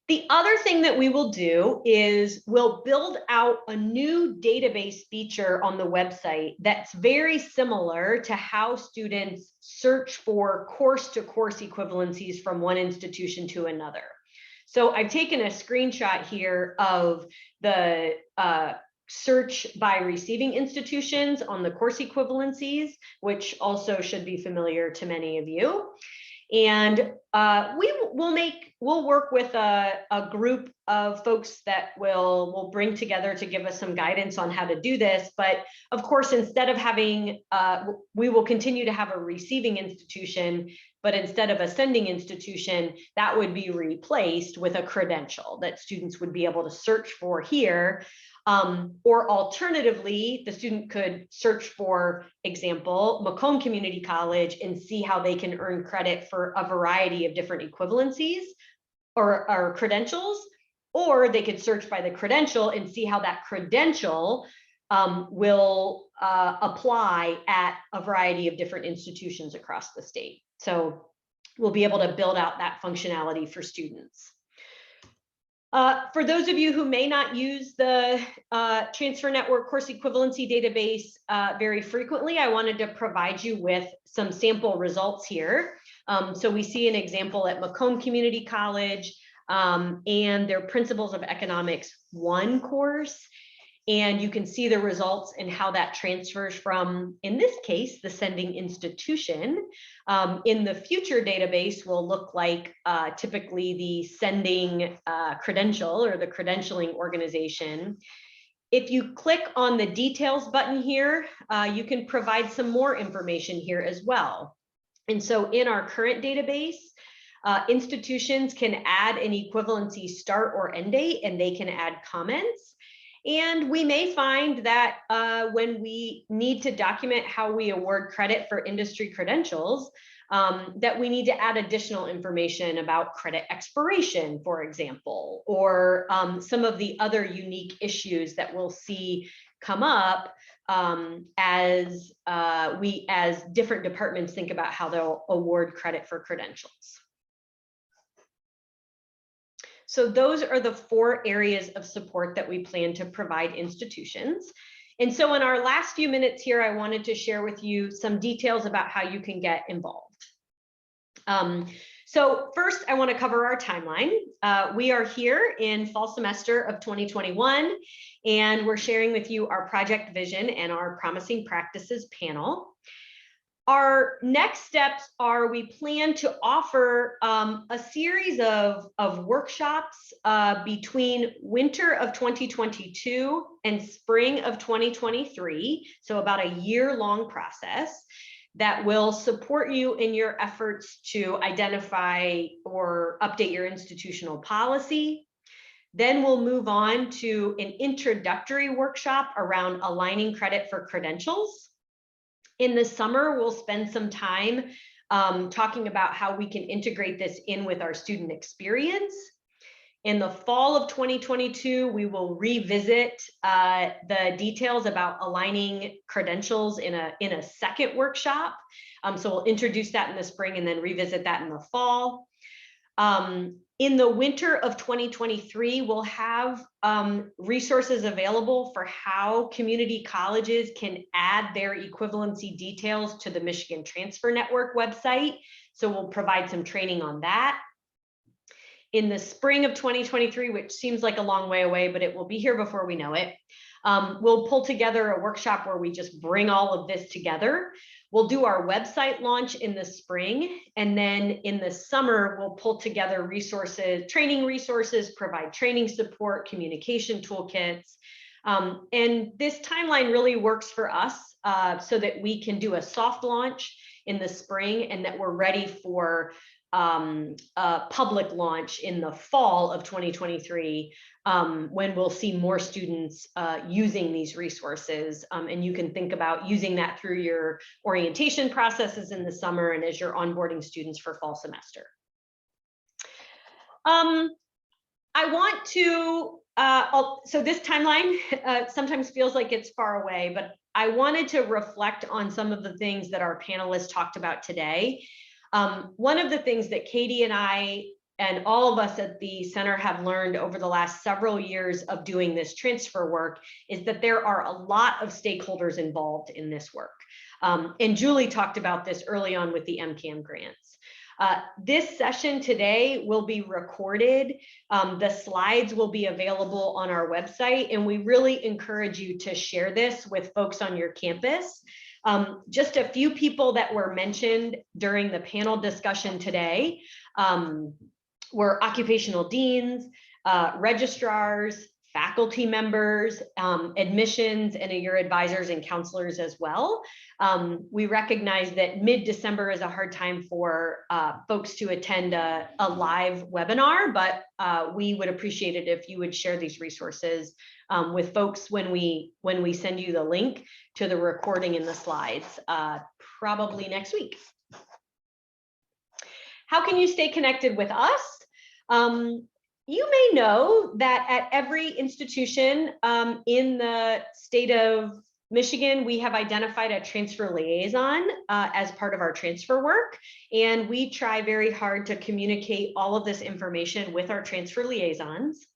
The other thing that we will do is we'll build out a new database feature on the website that's very similar to how students search for course-to-course equivalencies from one institution to another. So I've taken a screenshot here of the search by receiving institutions on the course equivalencies, which also should be familiar to many of you. And we'll work with a group of folks that we'll bring together to give us some guidance on how to do this. But of course, instead of having, we will continue to have a receiving institution, but instead of a sending institution, that would be replaced with a credential that students would be able to search for here. Or alternatively, the student could search for example, Macomb Community College and see how they can earn credit for a variety of different equivalencies or credentials, or they could search by the credential and see how that credential will apply at a variety of different institutions across the state. So we'll be able to build out that functionality for students. For those of you who may not use the Transfer Network course equivalency database very frequently, I wanted to provide you with some sample results here. So we see an example at Macomb Community College and their Principles of Economics 1 course. And you can see the results and how that transfers from, in this case, the sending institution. In the future database will look like typically the sending credential or the credentialing organization. If you click on the details button here, you can provide some more information here as well. And so in our current database, institutions can add an equivalency start or end date, and they can add comments. And we may find that when we need to document how we award credit for industry credentials, that we need to add additional information about credit expiration, for example, or some of the other unique issues that we'll see come up as different departments think about how they'll award credit for credentials. So those are the 4 areas of support that we plan to provide institutions. And so in our last few minutes here, I wanted to share with you some details about how you can get involved. So first, I want to cover our timeline. We are here in fall semester of 2021, and we're sharing with you our project vision and our promising practices panel. Our next steps are we plan to offer a series of workshops between winter of 2022 and spring of 2023, so about a year-long process that will support you in your efforts to identify or update your institutional policy. Then we'll move on to an introductory workshop around aligning credit for credentials. In the summer, we'll spend some time talking about how we can integrate this in with our student experience. In the fall of 2022, we will revisit the details about aligning credentials in a second workshop. So we'll introduce that in the spring and then revisit that in the fall. In the winter of 2023, we'll have resources available for how community colleges can add their equivalency details to the Michigan Transfer Network website. So we'll provide some training on that. In the spring of 2023, which seems like a long way away, but it will be here before we know it, we'll pull together a workshop where we just bring all of this together. We'll do our website launch in the spring, and then in the summer, we'll pull together resources, training resources, provide training support, communication toolkits. And this timeline really works for us so that we can do a soft launch in the spring and that we're ready for a public launch in the fall of 2023, when we'll see more students using these resources. And you can think about using that through your orientation processes in the summer and as you're onboarding students for fall semester. I want to, so this timeline sometimes feels like it's far away, but I wanted to reflect on some of the things that our panelists talked about today. One of the things that Katie and I and all of us at the center have learned over the last several years of doing this transfer work is that there are a lot of stakeholders involved in this work. And Julie talked about this early on with the MCAM grants. This session today will be recorded. The slides will be available on our website, and we really encourage you to share this with folks on your campus. Just a few people that were mentioned during the panel discussion today were occupational deans, registrars, faculty members, admissions, and your advisors and counselors as well. We recognize that mid-December is a hard time for folks to attend a live webinar, but we would appreciate it if you would share these resources with folks when we send you the link to the recording and the slides, probably next week. How can you stay connected with us? You may know that at every institution in the state of Michigan, we have identified a transfer liaison as part of our transfer work. And we try very hard to communicate all of this information with our transfer liaisons.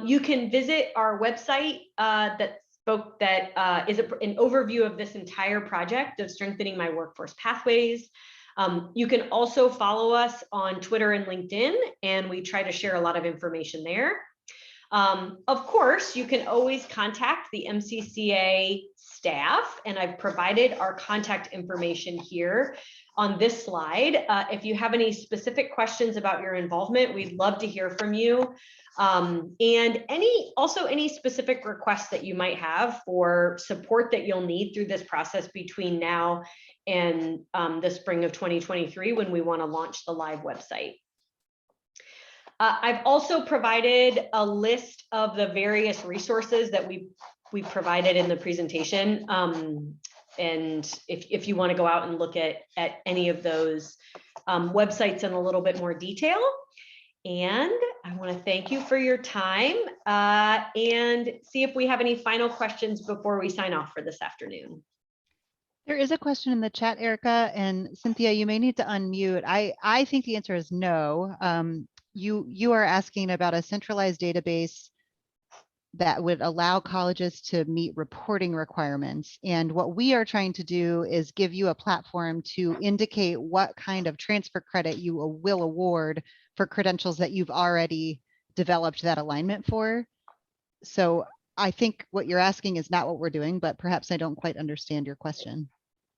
You can visit our website that is an overview of this entire project of strengthening my workforce pathways. You can also follow us on Twitter and LinkedIn, and we try to share a lot of information there. Of course, you can always contact the MCCA staff, and I've provided our contact information here on this slide. If you have any specific questions about your involvement, we'd love to hear from you. And any specific requests that you might have for support that you'll need through this process between now and the spring of 2023, when we want to launch the live website. I've also provided a list of the various resources that we provided in the presentation. And if you want to go out and look at any of those websites in a little bit more detail. And I want to thank you for your time and see if we have any final questions before we sign off for this afternoon. There is a question in the chat, Erica, and Cynthia, you may need to unmute. I think the answer is no. You are asking about a centralized database that would allow colleges to meet reporting requirements. And what we are trying to do is give you a platform to indicate what kind of transfer credit you will award for credentials that you've already developed that alignment for. So I think what you're asking is not what we're doing, but perhaps I don't quite understand your question.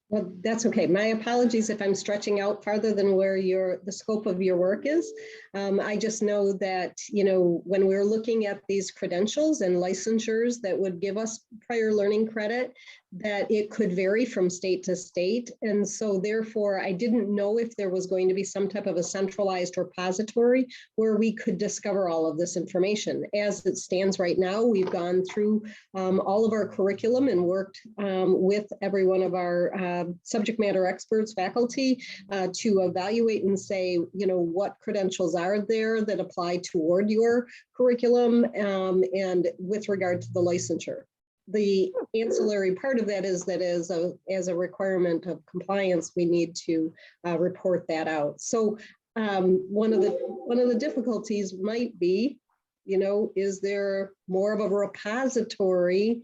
Well, that's okay. My apologies if I'm stretching out farther than where the scope of your work is. I just know that, when we're looking at these credentials and licensures that would give us prior learning credit, that it could vary from state to state. And so therefore, I didn't know if there was going to be some type of a centralized repository where we could discover all of this information. As it stands right now, we've gone through all of our curriculum and worked with every one of our subject matter experts, faculty, to evaluate and say, what credentials are there that apply toward your curriculum and with regard to the licensure. The ancillary part of that is that as a requirement of compliance, we need to report that out. So one of the difficulties might be, is there more of a repository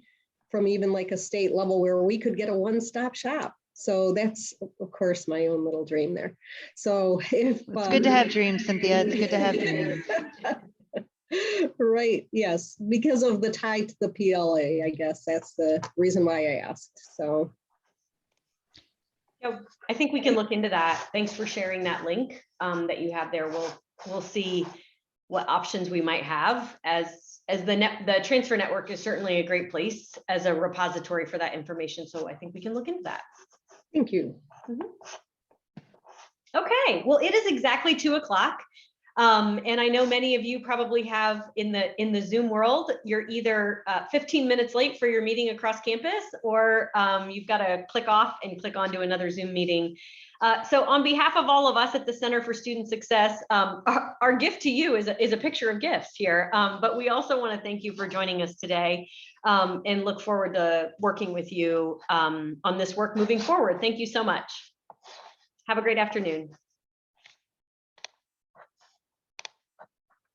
from even like a state level where we could get a one-stop shop? So that's, of course, my own little dream there. So if it's good to have dreams, Cynthia. It's good to have dreams. Right. Yes. Because of the tie to the PLA, I guess that's the reason why I asked. So. I think we can look into that. Thanks for sharing that link that you have there. We'll see what options we might have as the transfer network is certainly a great place as a repository for that information. So I think we can look into that. Thank you. Okay. Well, it is exactly 2 o'clock. And I know many of you probably have in the Zoom world, you're either 15 minutes late for your meeting across campus, or you've got to click off and click on to another Zoom meeting. So on behalf of all of us at the Center for Student Success, our gift to you is a picture of gifts here. But we also want to thank you for joining us today and look forward to working with you on this work moving forward. Thank you so much. Have a great afternoon.